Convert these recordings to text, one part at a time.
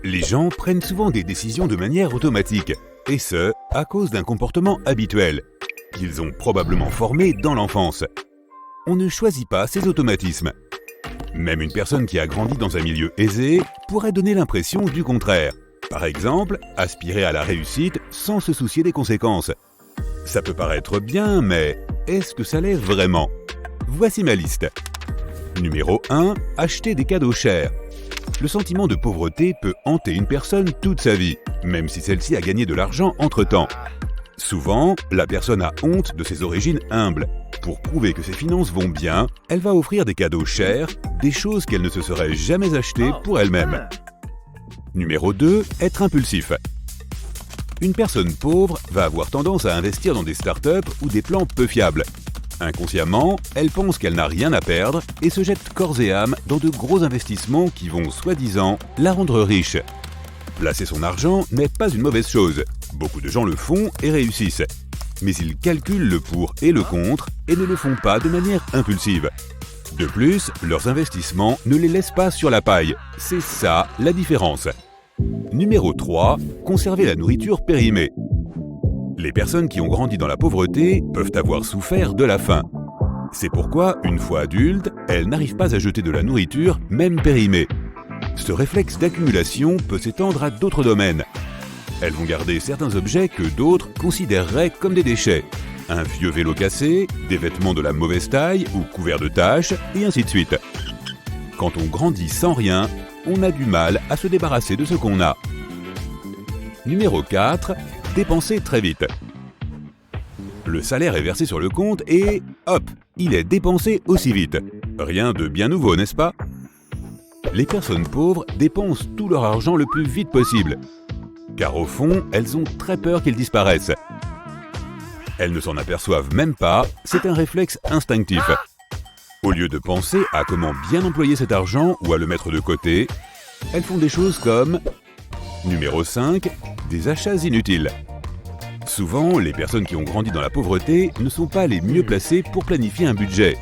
Les gens prennent souvent des décisions de manière automatique, et ce, à cause d'un comportement habituel, qu'ils ont probablement formé dans l'enfance. On ne choisit pas ces automatismes. Même une personne qui a grandi dans un milieu aisé pourrait donner l'impression du contraire. Par exemple, aspirer à la réussite sans se soucier des conséquences. Ça peut paraître bien, mais est-ce que ça l'est vraiment? Voici ma liste. Numéro 1. Acheter des cadeaux chers. Le sentiment de pauvreté peut hanter une personne toute sa vie, même si celle-ci a gagné de l'argent entre-temps. Souvent, la personne a honte de ses origines humbles. Pour prouver que ses finances vont bien, elle va offrir des cadeaux chers, des choses qu'elle ne se serait jamais achetées pour elle-même. Numéro 2. Être impulsif. Une personne pauvre va avoir tendance à investir dans des startups ou des plans peu fiables. Inconsciemment, elle pense qu'elle n'a rien à perdre et se jette corps et âme dans de gros investissements qui vont, soi-disant, la rendre riche. Placer son argent n'est pas une mauvaise chose. Beaucoup de gens le font et réussissent. Mais ils calculent le pour et le contre et ne le font pas de manière impulsive. De plus, leurs investissements ne les laissent pas sur la paille. C'est ça la différence. Numéro 3. Conserver la nourriture périmée. Les personnes qui ont grandi dans la pauvreté peuvent avoir souffert de la faim. C'est pourquoi, une fois adultes, elles n'arrivent pas à jeter de la nourriture, même périmée. Ce réflexe d'accumulation peut s'étendre à d'autres domaines. Elles vont garder certains objets que d'autres considéreraient comme des déchets. Un vieux vélo cassé, des vêtements de la mauvaise taille ou couverts de taches, et ainsi de suite. Quand on grandit sans rien, on a du mal à se débarrasser de ce qu'on a. Numéro 4. Dépenser très vite. Le salaire est versé sur le compte et hop, il est dépensé aussi vite. Rien de bien nouveau, n'est-ce pas? Les personnes pauvres dépensent tout leur argent le plus vite possible. Car au fond, elles ont très peur qu'il disparaisse. Elles ne s'en aperçoivent même pas, c'est un réflexe instinctif. Au lieu de penser à comment bien employer cet argent ou à le mettre de côté, elles font des choses comme... Numéro 5. Des achats inutiles. Souvent, les personnes qui ont grandi dans la pauvreté ne sont pas les mieux placées pour planifier un budget.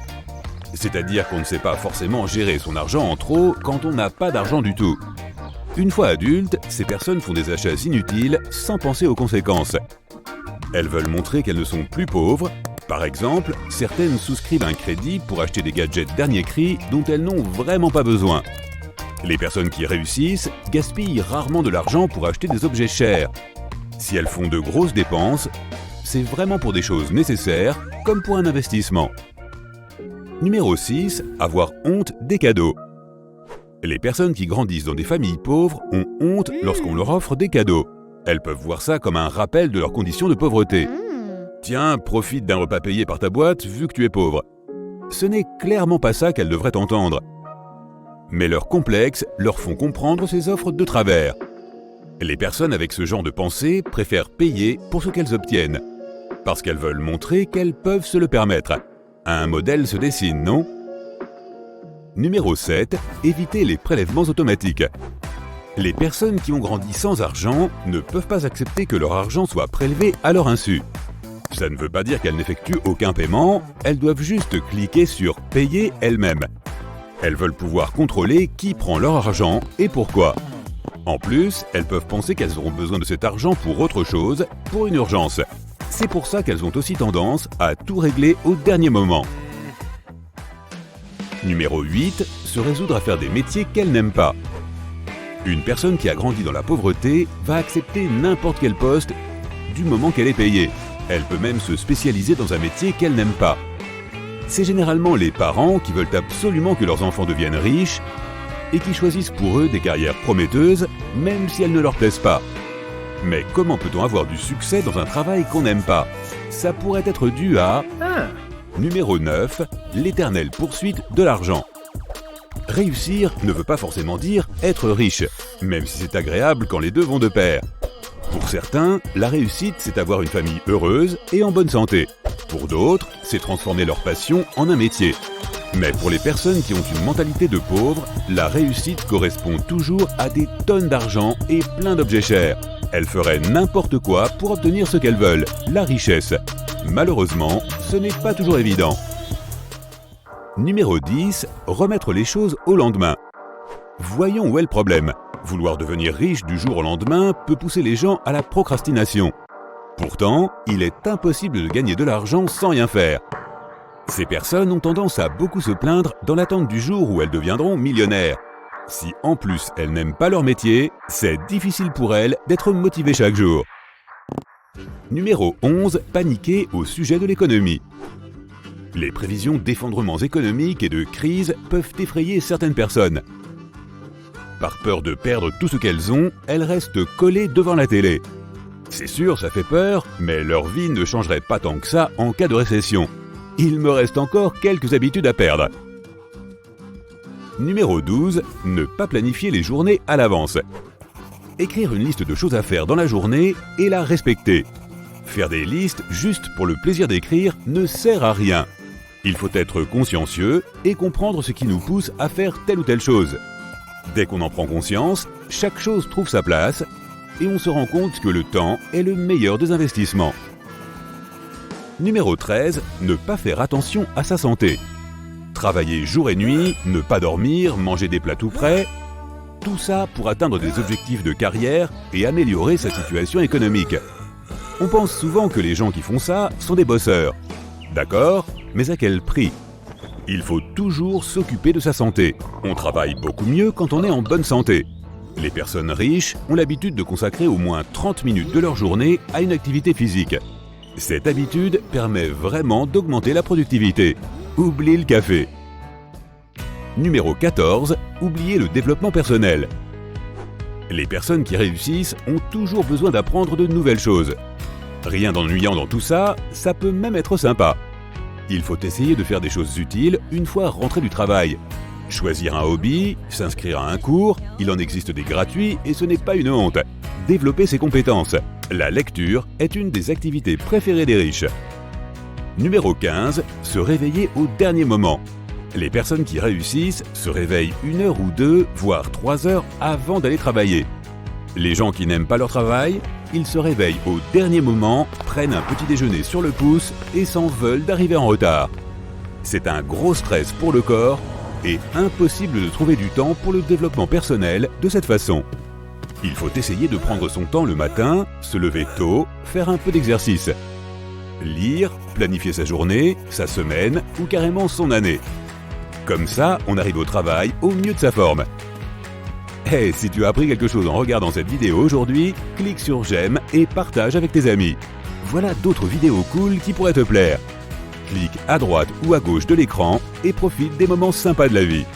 C'est-à-dire qu'on ne sait pas forcément gérer son argent en trop quand on n'a pas d'argent du tout. Une fois adultes, ces personnes font des achats inutiles sans penser aux conséquences. Elles veulent montrer qu'elles ne sont plus pauvres. Par exemple, certaines souscrivent un crédit pour acheter des gadgets dernier cri dont elles n'ont vraiment pas besoin. Les personnes qui réussissent gaspillent rarement de l'argent pour acheter des objets chers. Si elles font de grosses dépenses, c'est vraiment pour des choses nécessaires, comme pour un investissement. Numéro 6. Avoir honte des cadeaux. Les personnes qui grandissent dans des familles pauvres ont honte lorsqu'on leur offre des cadeaux. Elles peuvent voir ça comme un rappel de leur condition de pauvreté. Tiens, profite d'un repas payé par ta boîte vu que tu es pauvre. Ce n'est clairement pas ça qu'elles devraient entendre. Mais leurs complexes leur font comprendre ces offres de travers. Les personnes avec ce genre de pensée préfèrent payer pour ce qu'elles obtiennent, parce qu'elles veulent montrer qu'elles peuvent se le permettre. Un modèle se dessine, non? Numéro 7. Éviter les prélèvements automatiques. Les personnes qui ont grandi sans argent ne peuvent pas accepter que leur argent soit prélevé à leur insu. Ça ne veut pas dire qu'elles n'effectuent aucun paiement, elles doivent juste cliquer sur « Payer » elles-mêmes. Elles veulent pouvoir contrôler qui prend leur argent et pourquoi. En plus, elles peuvent penser qu'elles auront besoin de cet argent pour autre chose, pour une urgence. C'est pour ça qu'elles ont aussi tendance à tout régler au dernier moment. Numéro 8. Se résoudre à faire des métiers qu'elle n'aime pas. Une personne qui a grandi dans la pauvreté va accepter n'importe quel poste du moment qu'elle est payée. Elle peut même se spécialiser dans un métier qu'elle n'aime pas. C'est généralement les parents qui veulent absolument que leurs enfants deviennent riches et qui choisissent pour eux des carrières prometteuses, même si elles ne leur plaisent pas. Mais comment peut-on avoir du succès dans un travail qu'on n'aime pas? Ça pourrait être dû à... Numéro 9. L'éternelle poursuite de l'argent. Réussir ne veut pas forcément dire être riche, même si c'est agréable quand les deux vont de pair. Pour certains, la réussite, c'est avoir une famille heureuse et en bonne santé. Pour d'autres, c'est transformer leur passion en un métier. Mais pour les personnes qui ont une mentalité de pauvre, la réussite correspond toujours à des tonnes d'argent et plein d'objets chers. Elles feraient n'importe quoi pour obtenir ce qu'elles veulent, la richesse. Malheureusement, ce n'est pas toujours évident. Numéro 10. Remettre les choses au lendemain. Voyons où est le problème. Vouloir devenir riche du jour au lendemain peut pousser les gens à la procrastination. Pourtant, il est impossible de gagner de l'argent sans rien faire. Ces personnes ont tendance à beaucoup se plaindre dans l'attente du jour où elles deviendront millionnaires. Si en plus elles n'aiment pas leur métier, c'est difficile pour elles d'être motivées chaque jour. Numéro 11. Paniquer au sujet de l'économie. Les prévisions d'effondrements économiques et de crises peuvent effrayer certaines personnes. Par peur de perdre tout ce qu'elles ont, elles restent collées devant la télé. C'est sûr, ça fait peur, mais leur vie ne changerait pas tant que ça en cas de récession. Il me reste encore quelques habitudes à perdre. Numéro 12. Ne pas planifier les journées à l'avance. Écrire une liste de choses à faire dans la journée et la respecter. Faire des listes juste pour le plaisir d'écrire ne sert à rien. Il faut être consciencieux et comprendre ce qui nous pousse à faire telle ou telle chose. Dès qu'on en prend conscience, chaque chose trouve sa place et on se rend compte que le temps est le meilleur des investissements. Numéro 13. Ne pas faire attention à sa santé. Travailler jour et nuit, ne pas dormir, manger des plats tout prêts, tout ça pour atteindre des objectifs de carrière et améliorer sa situation économique. On pense souvent que les gens qui font ça sont des bosseurs. D'accord, mais à quel prix ? Il faut toujours s'occuper de sa santé. On travaille beaucoup mieux quand on est en bonne santé. Les personnes riches ont l'habitude de consacrer au moins 30 minutes de leur journée à une activité physique. Cette habitude permet vraiment d'augmenter la productivité. Oublie le café. Numéro 14. Oubliez le développement personnel. Les personnes qui réussissent ont toujours besoin d'apprendre de nouvelles choses. Rien d'ennuyant dans tout ça, ça peut même être sympa. Il faut essayer de faire des choses utiles une fois rentré du travail. Choisir un hobby, s'inscrire à un cours, il en existe des gratuits et ce n'est pas une honte. Développer ses compétences. La lecture est une des activités préférées des riches. Numéro 15. Se réveiller au dernier moment. Les personnes qui réussissent se réveillent 1 heure ou 2, voire 3 heures avant d'aller travailler. Les gens qui n'aiment pas leur travail, ils se réveillent au dernier moment, prennent un petit déjeuner sur le pouce et s'en veulent d'arriver en retard. C'est un gros stress pour le corps et impossible de trouver du temps pour le développement personnel de cette façon. Il faut essayer de prendre son temps le matin, se lever tôt, faire un peu d'exercice. Lire, planifier sa journée, sa semaine ou carrément son année. Comme ça, on arrive au travail au mieux de sa forme. Et si tu as appris quelque chose en regardant cette vidéo aujourd'hui, clique sur j'aime et partage avec tes amis. Voilà d'autres vidéos cool qui pourraient te plaire. Clique à droite ou à gauche de l'écran et profite des moments sympas de la vie.